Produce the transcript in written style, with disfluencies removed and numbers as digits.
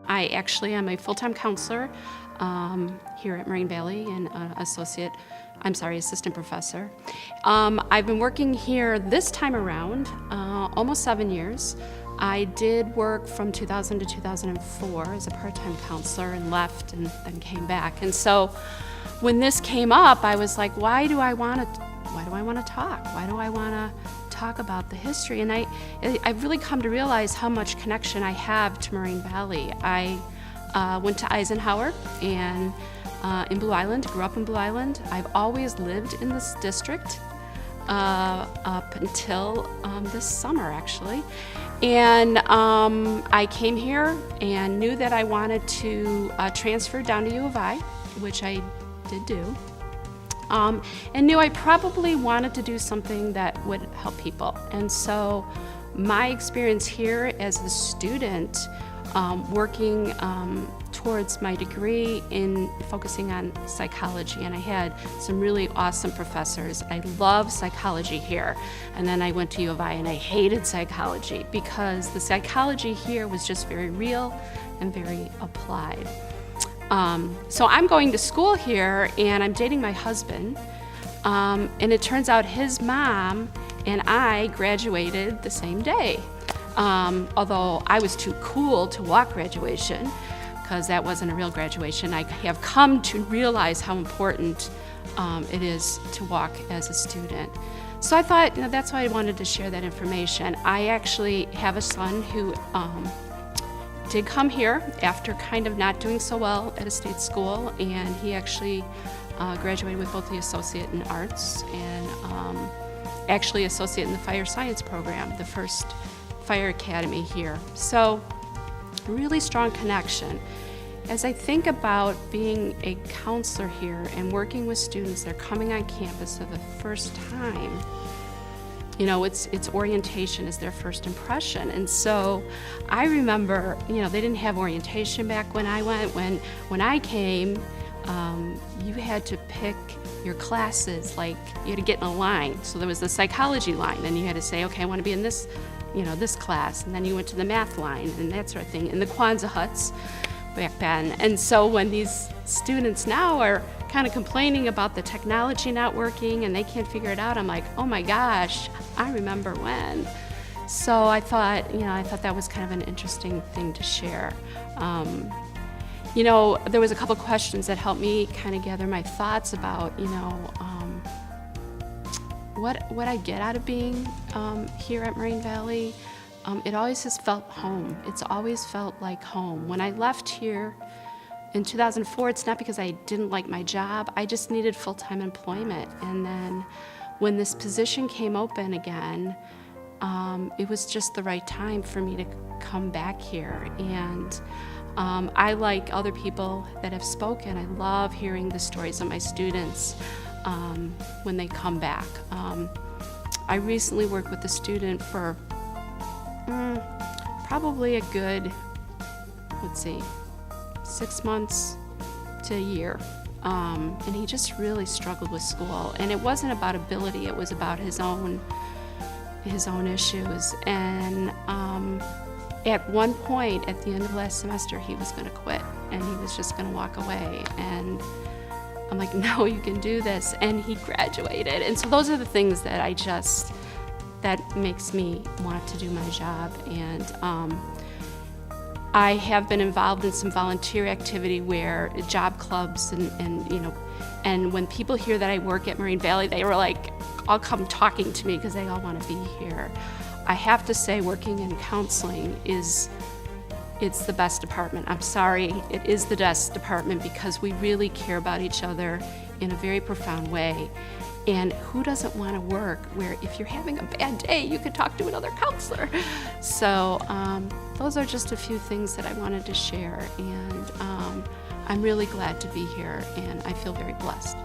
I actually am a full-time counselor here at Moraine Valley and assistant professor. I've been working here this time around almost 7 years. I did work from 2000 to 2004 as a part-time counselor and left and then came back. And so when this came up, I was like, why do I want to talk? Why do I want to talk about the history? And I've really come to realize how much connection I have to Moraine Valley. I went to Eisenhower and in Blue Island, grew up in Blue Island. I've always lived in this district up until this summer, actually. And I came here and knew that I wanted to transfer down to U of I, which I did do. And knew I probably wanted to do something that would help people. And so my experience here as a student, working towards my degree in focusing on psychology, and I had some really awesome professors. I love psychology here. And then I went to U of I and I hated psychology because the psychology here was just very real and very applied. So I'm going to school here and I'm dating my husband, and it turns out his mom and I graduated the same day. Although I was too cool to walk graduation, because that wasn't a real graduation, I have come to realize how important it is to walk as a student. So I thought, that's why I wanted to share that information. I actually have a son who did come here after kind of not doing so well at a state school, and he actually graduated with both the associate in arts and actually associate in the fire science program, the first fire academy here. So really strong connection. As I think about being a counselor here and working with students that are coming on campus for the first time, it's orientation is their first impression. And so I remember, they didn't have orientation back when I went. When I came, you had to pick your classes, like you had to get in a line. So there was the psychology line, and you had to say, okay, I want to be in this, this class. And then you went to the math line and that sort of thing, in the Kwanzaa huts back then. And so when these students now are kind of complaining about the technology not working and they can't figure it out, I'm like, oh my gosh, I remember when. So I thought that was kind of an interesting thing to share. There was a couple questions that helped me kind of gather my thoughts about, what I get out of being here at Moraine Valley. It always has felt home. It's always felt like home. When I left here in 2004, it's not because I didn't like my job. I just needed full-time employment. And then when this position came open again, it was just the right time for me to come back here. And I, like other people that have spoken, I love hearing the stories of my students when they come back. I recently worked with a student for probably a good, 6 months to a year. And he just really struggled with school. And it wasn't about ability, it was about his own issues. And at one point, at the end of last semester, he was going to quit and he was just going to walk away. And I'm like, no, you can do this. And he graduated. And so those are the things that that makes me want to do my job. And I have been involved in some volunteer activity where job clubs and when people hear that I work at Moraine Valley, they were like, all come talking to me because they all want to be here. I have to say, working in counseling it's the best department. I'm sorry, it is the best department because we really care about each other in a very profound way. And who doesn't want to work where if you're having a bad day, you can talk to another counselor? So those are just a few things that I wanted to share. And I'm really glad to be here, and I feel very blessed.